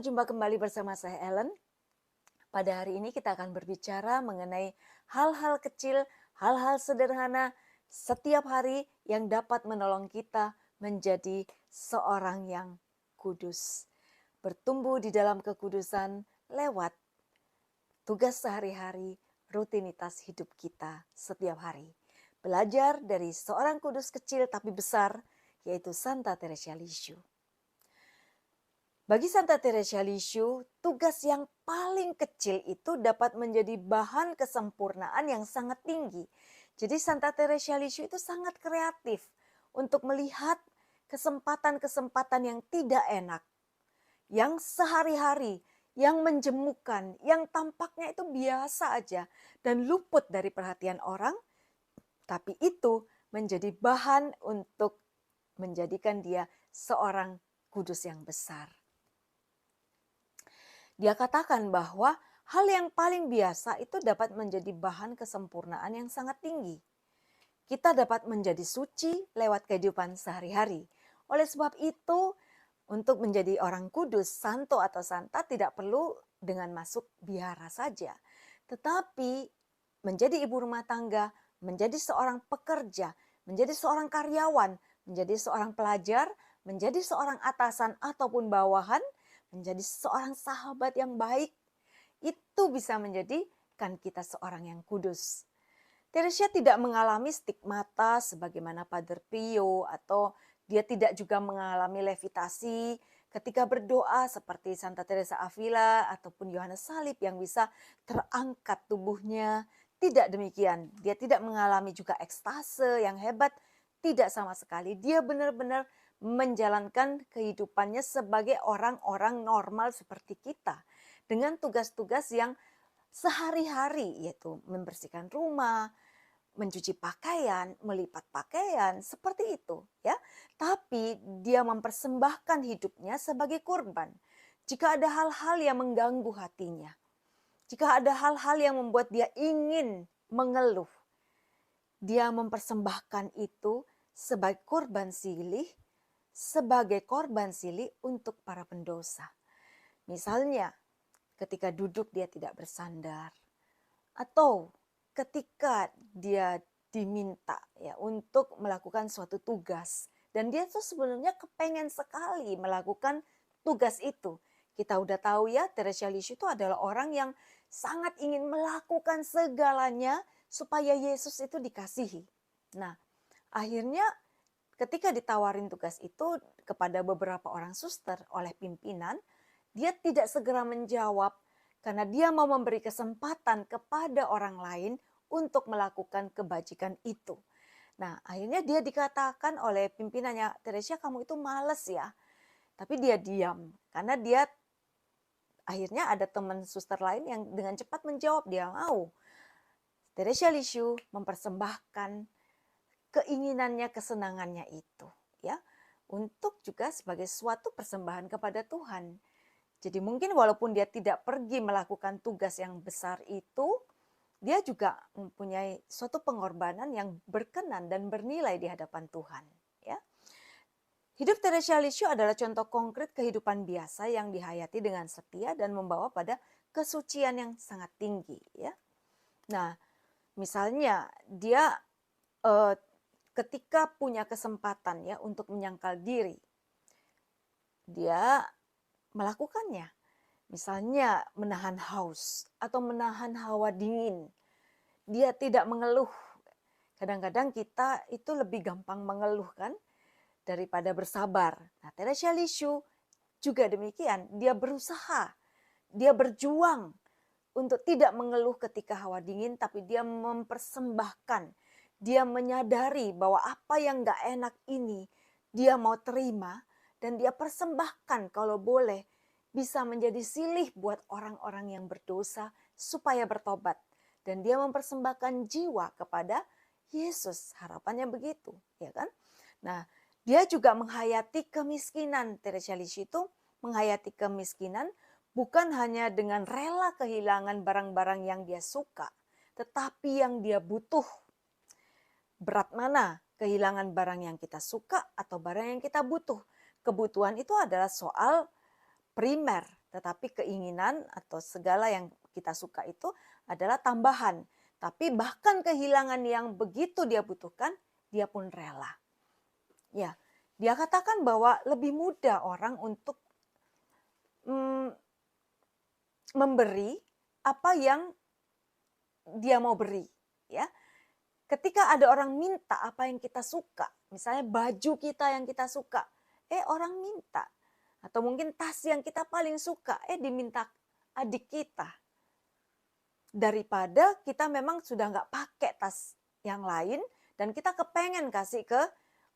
berjumpa kembali bersama saya Ellen. Pada hari ini kita akan berbicara mengenai hal-hal kecil, hal-hal sederhana setiap hari yang dapat menolong kita menjadi seorang yang kudus. Bertumbuh di dalam kekudusan lewat tugas sehari-hari, rutinitas hidup kita setiap hari. Belajar dari seorang kudus kecil tapi besar, yaitu Santa Teresa Lisieux. Bagi Santa Teresa Lisieux, tugas yang paling kecil itu dapat menjadi bahan kesempurnaan yang sangat tinggi. Jadi Santa Teresa Lisieux itu sangat kreatif untuk melihat kesempatan-kesempatan yang tidak enak, yang sehari-hari, yang menjemukan, yang tampaknya itu biasa aja dan luput dari perhatian orang, tapi itu menjadi bahan untuk menjadikan dia seorang kudus yang besar. Dia katakan bahwa hal yang paling biasa itu dapat menjadi bahan kesempurnaan yang sangat tinggi. Kita dapat menjadi suci lewat kehidupan sehari-hari. Oleh sebab itu, untuk menjadi orang kudus, santo atau santa tidak perlu dengan masuk biara saja. Tetapi menjadi ibu rumah tangga, menjadi seorang pekerja, menjadi seorang karyawan, menjadi seorang pelajar, menjadi seorang atasan ataupun bawahan, menjadi seorang sahabat yang baik, itu bisa menjadikan kita seorang yang kudus. Teresa tidak mengalami stigmata sebagaimana Padre Pio, atau dia tidak juga mengalami levitasi ketika berdoa seperti Santa Teresa Avila ataupun Yohanes Salib yang bisa terangkat tubuhnya. Tidak demikian, dia tidak mengalami juga ekstase yang hebat, tidak sama sekali. Dia benar-benar menjalankan kehidupannya sebagai orang-orang normal seperti kita dengan tugas-tugas yang sehari-hari, yaitu membersihkan rumah, mencuci pakaian, melipat pakaian, seperti itu ya. Tapi dia mempersembahkan hidupnya sebagai kurban. Jika ada hal-hal yang mengganggu hatinya, jika ada hal-hal yang membuat dia ingin mengeluh, dia mempersembahkan itu sebagai korban silih, untuk para pendosa. Misalnya, ketika duduk dia tidak bersandar, atau ketika dia diminta ya untuk melakukan suatu tugas dan dia tuh sebenarnya kepengen sekali melakukan tugas itu. Kita udah tahu ya, Teresa Lisieux itu adalah orang yang sangat ingin melakukan segalanya supaya Yesus itu dikasihi. Nah, akhirnya ketika ditawarin tugas itu kepada beberapa orang suster oleh pimpinan, dia tidak segera menjawab karena dia mau memberi kesempatan kepada orang lain untuk melakukan kebajikan itu. Nah, akhirnya dia dikatakan oleh pimpinannya, Teresa kamu itu males ya. Tapi dia diam karena dia akhirnya ada teman suster lain yang dengan cepat menjawab, dia mau. Teresa Lisieux mempersembahkan keinginannya, kesenangannya itu ya, untuk juga sebagai suatu persembahan kepada Tuhan. Jadi mungkin walaupun dia tidak pergi melakukan tugas yang besar itu, dia juga mempunyai suatu pengorbanan yang berkenan dan bernilai di hadapan Tuhan ya. Hidup Teresa Lisieux adalah contoh konkret kehidupan biasa yang dihayati dengan setia dan membawa pada kesucian yang sangat tinggi ya. Nah, misalnya dia ketika punya kesempatan ya untuk menyangkal diri, dia melakukannya. Misalnya menahan haus atau menahan hawa dingin. Dia tidak mengeluh. Kadang-kadang kita itu lebih gampang mengeluh kan daripada bersabar. Nah, Teresa Lisieux juga demikian. Dia berusaha, dia berjuang untuk tidak mengeluh ketika hawa dingin, tapi dia mempersembahkan. Dia menyadari bahwa apa yang gak enak ini dia mau terima dan dia persembahkan kalau boleh bisa menjadi silih buat orang-orang yang berdosa supaya bertobat. Dan dia mempersembahkan jiwa kepada Yesus, harapannya begitu, ya kan? Nah, dia juga menghayati kemiskinan. Teresa Lisieux itu menghayati kemiskinan bukan hanya dengan rela kehilangan barang-barang yang dia suka, tetapi yang dia butuh. Berat mana? Kehilangan barang yang kita suka atau barang yang kita butuh? Kebutuhan itu adalah soal primer, Tetapi keinginan atau segala yang kita suka itu adalah tambahan. Tapi bahkan kehilangan yang begitu dia butuhkan, dia pun rela. Ya, dia katakan bahwa lebih mudah orang untuk memberi apa yang dia mau beri, ya. Ketika ada orang minta apa yang kita suka, misalnya baju kita yang kita suka, orang minta. Atau mungkin tas yang kita paling suka, diminta adik kita. Daripada kita memang sudah nggak pakai tas yang lain, dan kita kepengen kasih ke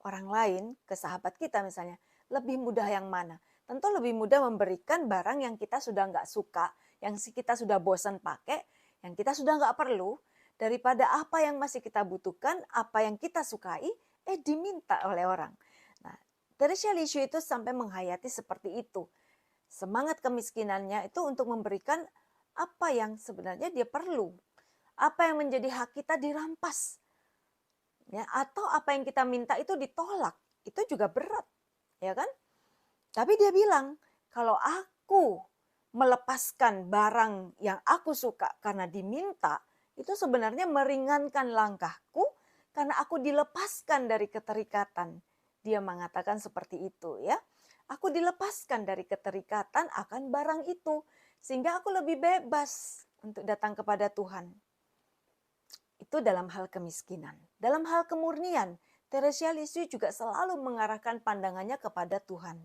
orang lain, ke sahabat kita misalnya. Lebih mudah yang mana? Tentu lebih mudah memberikan barang yang kita sudah nggak suka, yang kita sudah bosan pakai, yang kita sudah nggak perlu, daripada apa yang masih kita butuhkan, apa yang kita sukai, diminta oleh orang. Nah, Theresia Lisieux itu sampai menghayati seperti itu. Semangat kemiskinannya itu untuk memberikan apa yang sebenarnya dia perlu. Apa yang menjadi hak kita dirampas. Ya, atau apa yang kita minta itu ditolak. Itu juga berat, ya kan? Tapi dia bilang, kalau aku melepaskan barang yang aku suka karena diminta, itu sebenarnya meringankan langkahku karena aku dilepaskan dari keterikatan. Dia mengatakan seperti itu, ya. Aku dilepaskan dari keterikatan akan barang itu, sehingga aku lebih bebas untuk datang kepada Tuhan. Itu dalam hal kemiskinan. Dalam hal kemurnian, Theresia Lisieux juga selalu mengarahkan pandangannya kepada Tuhan.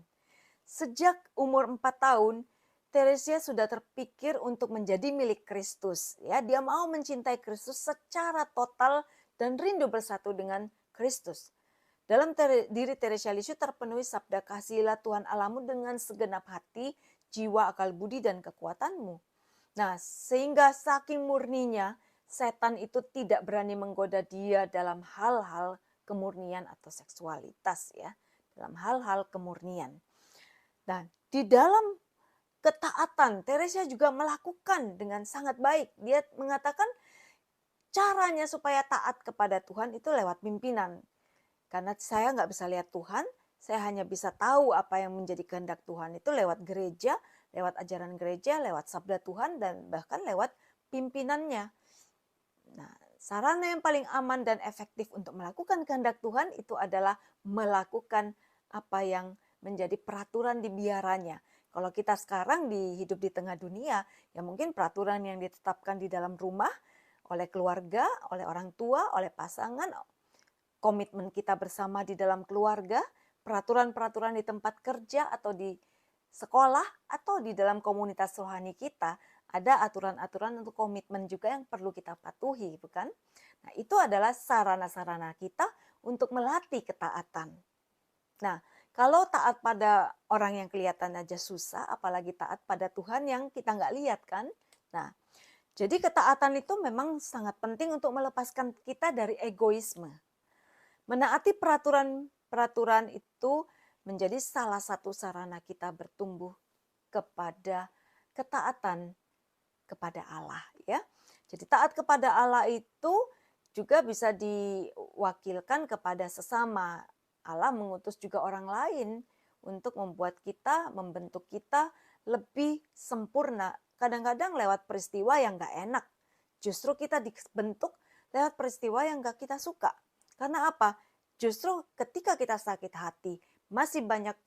Sejak umur 4 tahun, Theresia sudah terpikir untuk menjadi milik Kristus. Ya, dia mau mencintai Kristus secara total dan rindu bersatu dengan Kristus. Dalam diri Theresia Lisieux terpenuhi sabda, kasihilah Tuhan Allahmu dengan segenap hati, jiwa, akal budi, dan kekuatanmu. Nah, sehingga saking murninya, setan itu tidak berani menggoda dia dalam hal-hal kemurnian atau seksualitas, ya, dalam hal-hal kemurnian. Dan di dalam ketaatan, Theresia juga melakukan dengan sangat baik. Dia mengatakan caranya supaya taat kepada Tuhan itu lewat pimpinan. Karena saya nggak bisa lihat Tuhan, saya hanya bisa tahu apa yang menjadi kehendak Tuhan itu lewat gereja, lewat ajaran gereja, lewat sabda Tuhan, dan bahkan lewat pimpinannya. Nah, sarana yang paling aman dan efektif untuk melakukan kehendak Tuhan itu adalah melakukan apa yang menjadi peraturan di biaranya. Kalau kita sekarang hidup di tengah dunia, ya mungkin peraturan yang ditetapkan di dalam rumah, oleh keluarga, oleh orang tua, oleh pasangan, komitmen kita bersama di dalam keluarga, peraturan-peraturan di tempat kerja atau di sekolah atau di dalam komunitas rohani kita, ada aturan-aturan untuk komitmen juga yang perlu kita patuhi, bukan? Nah, itu adalah sarana-sarana kita untuk melatih ketaatan. Nah, kalau taat pada orang yang kelihatan aja susah, apalagi taat pada Tuhan yang kita nggak lihat kan? Nah, jadi ketaatan itu memang sangat penting untuk melepaskan kita dari egoisme. Menaati peraturan itu menjadi salah satu sarana kita bertumbuh kepada ketaatan kepada Allah, ya. Jadi taat kepada Allah itu juga bisa diwakilkan kepada sesama. Allah mengutus juga orang lain untuk membuat kita, membentuk kita lebih sempurna. Kadang-kadang lewat peristiwa yang gak enak. Justru kita dibentuk lewat peristiwa yang gak kita suka. Karena apa? Justru ketika kita sakit hati, masih banyak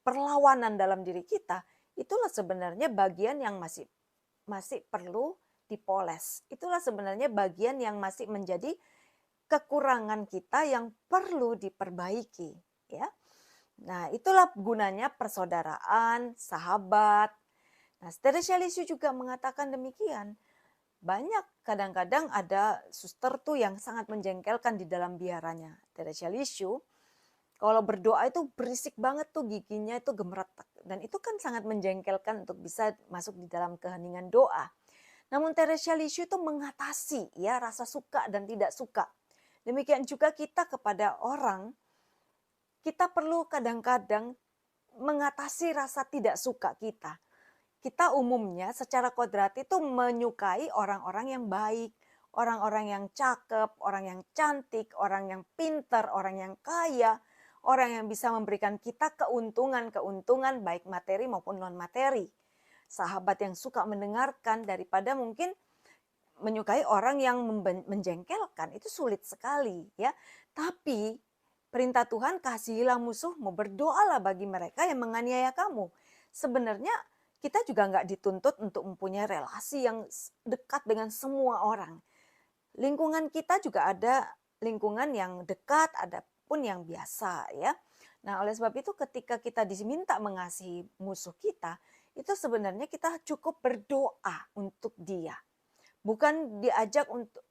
perlawanan dalam diri kita, itulah sebenarnya bagian yang masih perlu dipoles. Itulah sebenarnya bagian yang masih menjadi kekurangan kita yang perlu diperbaiki, ya. Nah, itulah gunanya persaudaraan, sahabat. Nah, Theresia Lisieux juga mengatakan demikian. Banyak kadang-kadang ada suster tuh yang sangat menjengkelkan di dalam biaranya. Theresia Lisieux kalau berdoa itu berisik banget tuh, giginya itu gemeretak. Dan itu kan sangat menjengkelkan untuk bisa masuk di dalam keheningan doa. Namun Theresia Lisieux itu mengatasi ya rasa suka dan tidak suka. Demikian juga kita kepada orang, kita perlu kadang-kadang mengatasi rasa tidak suka kita. Kita umumnya secara kodrati itu menyukai orang-orang yang baik, orang-orang yang cakep, orang yang cantik, orang yang pintar, orang yang kaya, orang yang bisa memberikan kita keuntungan-keuntungan baik materi maupun non materi. Sahabat yang suka mendengarkan daripada mungkin menyukai orang yang menjengkelkan, itu sulit sekali ya. Tapi perintah Tuhan, kasihilah musuhmu, berdoalah bagi mereka yang menganiaya kamu. Sebenarnya kita juga nggak dituntut untuk mempunyai relasi yang dekat dengan semua orang. Lingkungan kita juga ada lingkungan yang dekat, ada pun yang biasa ya. Nah, oleh sebab itu ketika kita diminta mengasihi musuh kita, itu sebenarnya kita cukup berdoa untuk dia. Bukan diajak untuk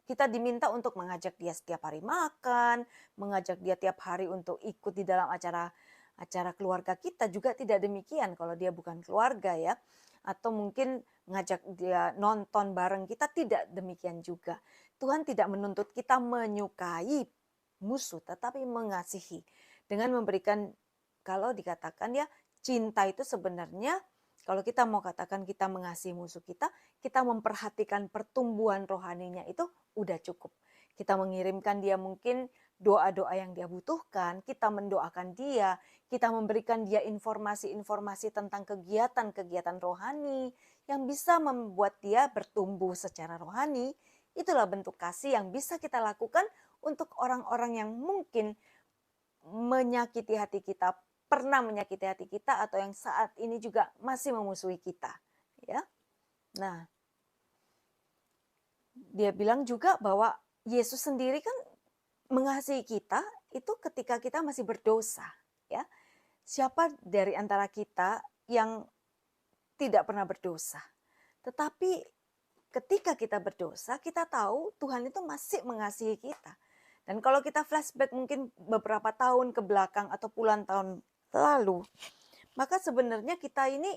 kita diminta untuk mengajak dia setiap hari makan, mengajak dia tiap hari untuk ikut di dalam acara keluarga kita, juga tidak demikian kalau dia bukan keluarga ya. Atau mungkin ngajak dia nonton bareng kita, tidak demikian juga. Tuhan tidak menuntut kita menyukai musuh, tetapi mengasihi. Dengan memberikan, kalau dikatakan ya, cinta itu sebenarnya, kalau kita mau katakan kita mengasihi musuh kita memperhatikan pertumbuhan rohaninya itu udah cukup. Kita mengirimkan dia mungkin doa-doa yang dia butuhkan, kita mendoakan dia, kita memberikan dia informasi-informasi tentang kegiatan-kegiatan rohani yang bisa membuat dia bertumbuh secara rohani. Itulah bentuk kasih yang bisa kita lakukan untuk orang-orang yang mungkin menyakiti hati kita, pernah menyakiti hati kita, atau yang saat ini juga masih memusuhi kita. Ya. Nah, dia bilang juga bahwa Yesus sendiri kan mengasihi kita itu ketika kita masih berdosa, ya. Siapa dari antara kita yang tidak pernah berdosa? Tetapi ketika kita berdosa, kita tahu Tuhan itu masih mengasihi kita. Dan kalau kita flashback mungkin beberapa tahun ke belakang atau puluhan tahun lalu, maka sebenarnya kita ini,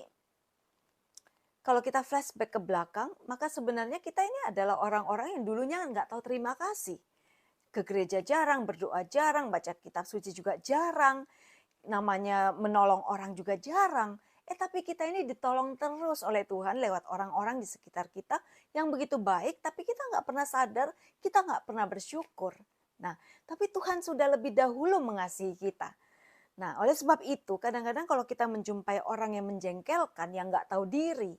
kalau kita flashback ke belakang, maka sebenarnya kita ini adalah orang-orang yang dulunya nggak tahu terima kasih. Ke gereja jarang, berdoa jarang, baca kitab suci juga jarang, namanya menolong orang juga jarang. Tapi kita ini ditolong terus oleh Tuhan lewat orang-orang di sekitar kita yang begitu baik, tapi kita nggak pernah sadar, kita nggak pernah bersyukur. Nah, tapi Tuhan sudah lebih dahulu mengasihi kita. Nah, oleh sebab itu, kadang-kadang kalau kita menjumpai orang yang menjengkelkan, yang nggak tahu diri,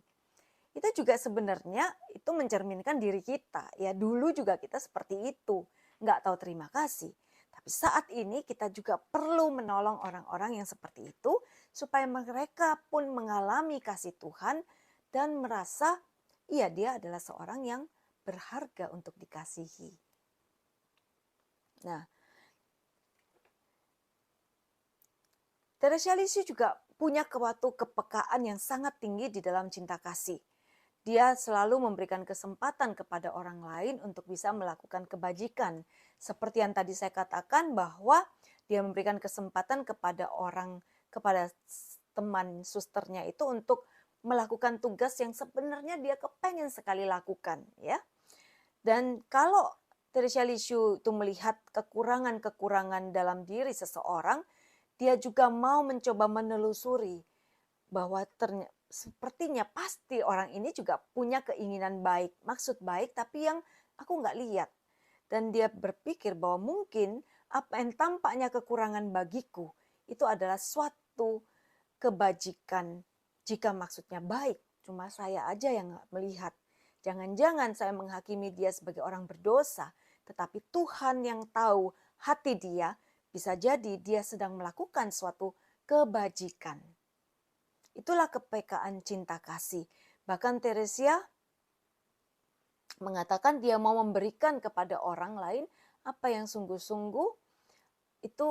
itu juga sebenarnya itu mencerminkan diri kita. Ya, dulu juga kita seperti itu, nggak tahu terima kasih. Tapi saat ini kita juga perlu menolong orang-orang yang seperti itu, supaya mereka pun mengalami kasih Tuhan dan merasa, iya dia adalah seorang yang berharga untuk dikasihi. Nah, Teresia Lisieux juga punya suatu kepekaan yang sangat tinggi di dalam cinta kasih. Dia selalu memberikan kesempatan kepada orang lain untuk bisa melakukan kebajikan. Seperti yang tadi saya katakan bahwa dia memberikan kesempatan kepada teman susternya itu untuk melakukan tugas yang sebenarnya dia kepengen sekali lakukan, ya. Dan kalau Teresia Lisieux itu melihat kekurangan-kekurangan dalam diri seseorang, dia juga mau mencoba menelusuri bahwa sepertinya pasti orang ini juga punya keinginan baik, maksud baik, tapi yang aku nggak lihat. Dan dia berpikir bahwa mungkin apa yang tampaknya kekurangan bagiku itu adalah suatu kebajikan jika maksudnya baik. Cuma saya aja yang nggak melihat. Jangan-jangan saya menghakimi dia sebagai orang berdosa, tetapi Tuhan yang tahu hati dia, bisa jadi dia sedang melakukan suatu kebajikan. Itulah kepekaan cinta kasih. Bahkan Teresia mengatakan dia mau memberikan kepada orang lain apa yang sungguh-sungguh itu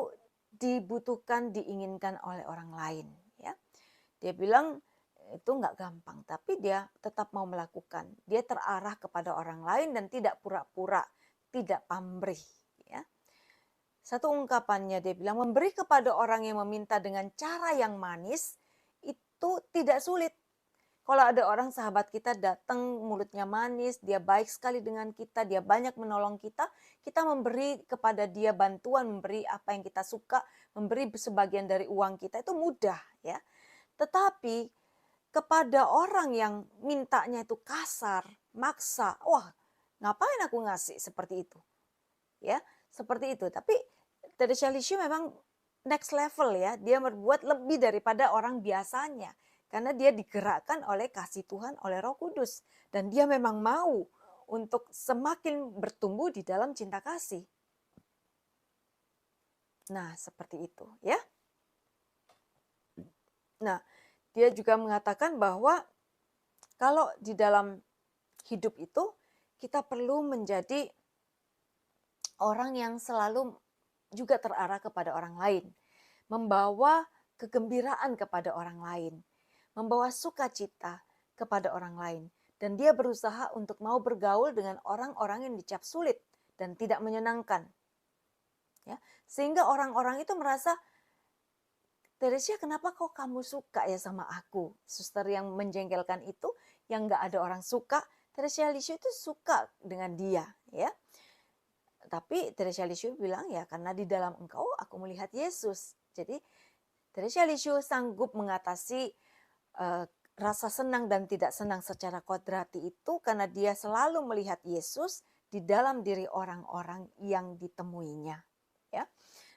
dibutuhkan, diinginkan oleh orang lain. Ya, dia bilang itu nggak gampang, tapi dia tetap mau melakukan. Dia terarah kepada orang lain dan tidak pura-pura, tidak pamrih. Ya. Satu ungkapannya dia bilang, memberi kepada orang yang meminta dengan cara yang manis itu tidak sulit. Kalau ada orang sahabat kita datang mulutnya manis, dia baik sekali dengan kita, dia banyak menolong kita memberi kepada dia bantuan, memberi apa yang kita suka, memberi sebagian dari uang kita itu mudah, ya. Tetapi kepada orang yang mintanya itu kasar, maksa, wah, ngapain aku ngasih seperti itu? Ya, seperti itu. Tapi Teresia Lisieux memang next level ya, dia berbuat lebih daripada orang biasanya. Karena dia digerakkan oleh kasih Tuhan, oleh Roh Kudus. Dan dia memang mau untuk semakin bertumbuh di dalam cinta kasih. Nah, seperti itu ya. Nah, dia juga mengatakan bahwa kalau di dalam hidup itu kita perlu menjadi orang yang selalu juga terarah kepada orang lain, membawa kegembiraan kepada orang lain, membawa sukacita kepada orang lain. Dan dia berusaha untuk mau bergaul dengan orang-orang yang dicap sulit dan tidak menyenangkan. Ya, sehingga orang-orang itu merasa, Teresia, kenapa kok kamu suka ya sama aku? Suster yang menjengkelkan itu, yang gak ada orang suka, Teresia Lisieux itu suka dengan dia. Ya. Tapi Teresia Lisieux bilang, ya karena di dalam engkau aku melihat Yesus. Jadi Teresia Lisieux sanggup mengatasi rasa senang dan tidak senang secara kodrati itu karena dia selalu melihat Yesus di dalam diri orang-orang yang ditemuinya. Ya.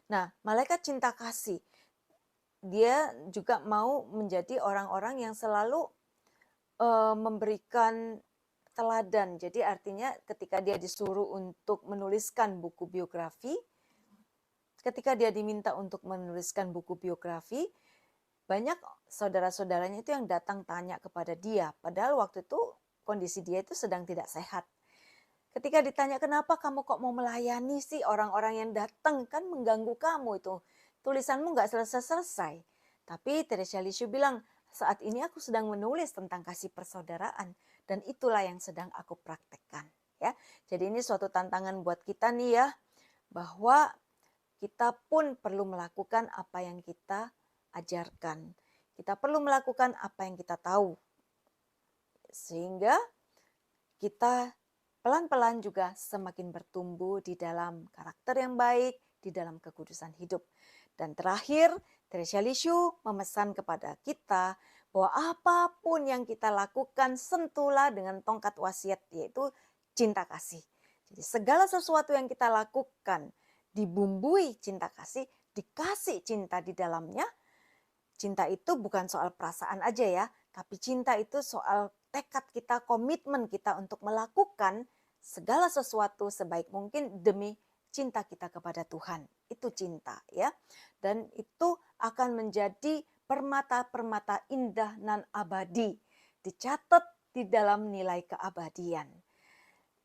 Nah, malaikat cinta kasih, dia juga mau menjadi orang-orang yang selalu memberikan teladan. Jadi artinya ketika dia disuruh untuk menuliskan buku biografi, ketika dia diminta untuk menuliskan buku biografi, banyak saudara-saudaranya itu yang datang tanya kepada dia. Padahal waktu itu kondisi dia itu sedang tidak sehat. Ketika ditanya, kenapa kamu kok mau melayani sih orang-orang yang datang, kan mengganggu kamu itu. Tulisanmu nggak selesai-selesai. Tapi Teresia Lisieux bilang, saat ini aku sedang menulis tentang kasih persaudaraan. Dan itulah yang sedang aku praktekkan. Ya, jadi ini suatu tantangan buat kita nih ya. Bahwa kita pun perlu melakukan apa yang kita ajarkan. Kita perlu melakukan apa yang kita tahu. Sehingga kita pelan-pelan juga semakin bertumbuh di dalam karakter yang baik, di dalam kekudusan hidup. Dan terakhir, Teresia Lisieux memesan kepada kita bahwa apapun yang kita lakukan, sentuhlah dengan tongkat wasiat, yaitu cinta kasih. Jadi segala sesuatu yang kita lakukan dibumbui cinta kasih, dikasih cinta di dalamnya. Cinta itu bukan soal perasaan aja ya, tapi cinta itu soal tekad kita, komitmen kita untuk melakukan segala sesuatu sebaik mungkin demi cinta kita kepada Tuhan. Itu cinta ya. Dan itu akan menjadi permata-permata indah nan abadi, dicatat di dalam nilai keabadian.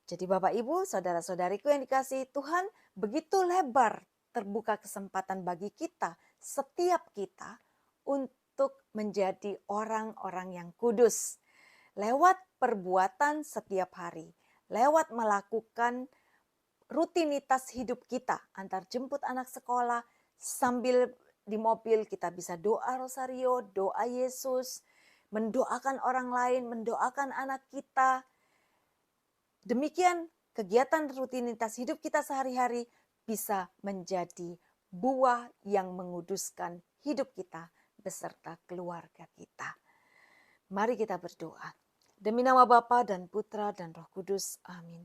Jadi Bapak Ibu, saudara-saudariku yang dikasihi Tuhan, begitu lebar terbuka kesempatan bagi kita, setiap kita, untuk menjadi orang-orang yang kudus. Lewat perbuatan setiap hari, lewat melakukan rutinitas hidup kita, antar jemput anak sekolah, sambil di mobil kita bisa doa rosario, doa Yesus, mendoakan orang lain, mendoakan anak kita. Demikian kegiatan rutinitas hidup kita sehari-hari bisa menjadi buah yang menguduskan hidup kita beserta keluarga kita. Mari kita berdoa. Demi nama Bapa dan Putra dan Roh Kudus. Amin.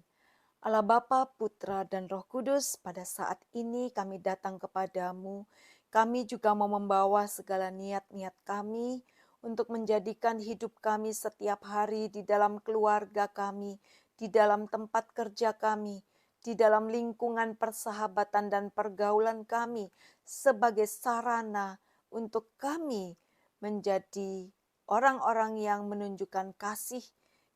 Allah Bapa, Putra dan Roh Kudus, pada saat ini kami datang kepadamu. Kami juga mau membawa segala niat-niat kami untuk menjadikan hidup kami setiap hari di dalam keluarga kami, di dalam tempat kerja kami, di dalam lingkungan persahabatan dan pergaulan kami sebagai sarana untuk kami menjadi orang-orang yang menunjukkan kasih,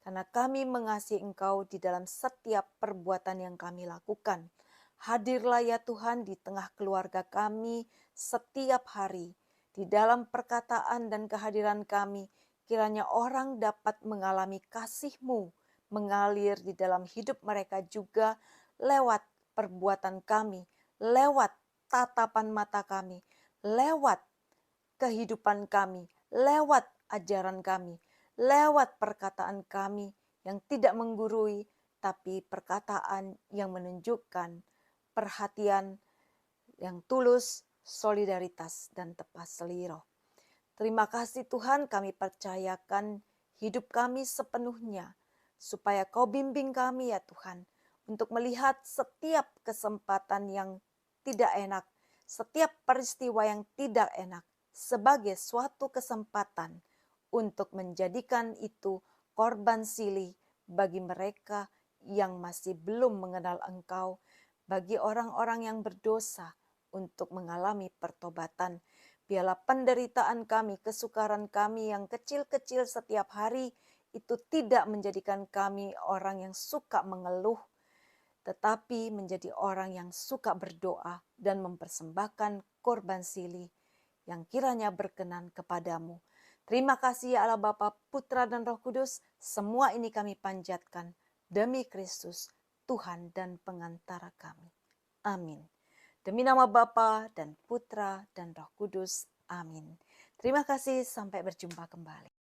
karena kami mengasihi Engkau di dalam setiap perbuatan yang kami lakukan. Hadirlah ya Tuhan di tengah keluarga kami setiap hari, di dalam perkataan dan kehadiran kami, kiranya orang dapat mengalami kasih-Mu mengalir di dalam hidup mereka juga lewat perbuatan kami, lewat tatapan mata kami, lewat kehidupan kami, lewat ajaran kami, lewat perkataan kami yang tidak menggurui, tapi perkataan yang menunjukkan perhatian yang tulus, solidaritas, dan tepat seliro. Terima kasih Tuhan, kami percayakan hidup kami sepenuhnya, supaya Kau bimbing kami ya Tuhan, untuk melihat setiap kesempatan yang tidak enak, setiap peristiwa yang tidak enak sebagai suatu kesempatan untuk menjadikan itu korban silih bagi mereka yang masih belum mengenal Engkau, bagi orang-orang yang berdosa untuk mengalami pertobatan. Biarlah penderitaan kami, kesukaran kami yang kecil-kecil setiap hari itu tidak menjadikan kami orang yang suka mengeluh, tetapi menjadi orang yang suka berdoa dan mempersembahkan korban silih yang kiranya berkenan kepadamu. Terima kasih ya Allah Bapa, Putra dan Roh Kudus, semua ini kami panjatkan demi Kristus, Tuhan dan pengantara kami. Amin. Demi nama Bapa dan Putra dan Roh Kudus. Amin. Terima kasih, sampai berjumpa kembali.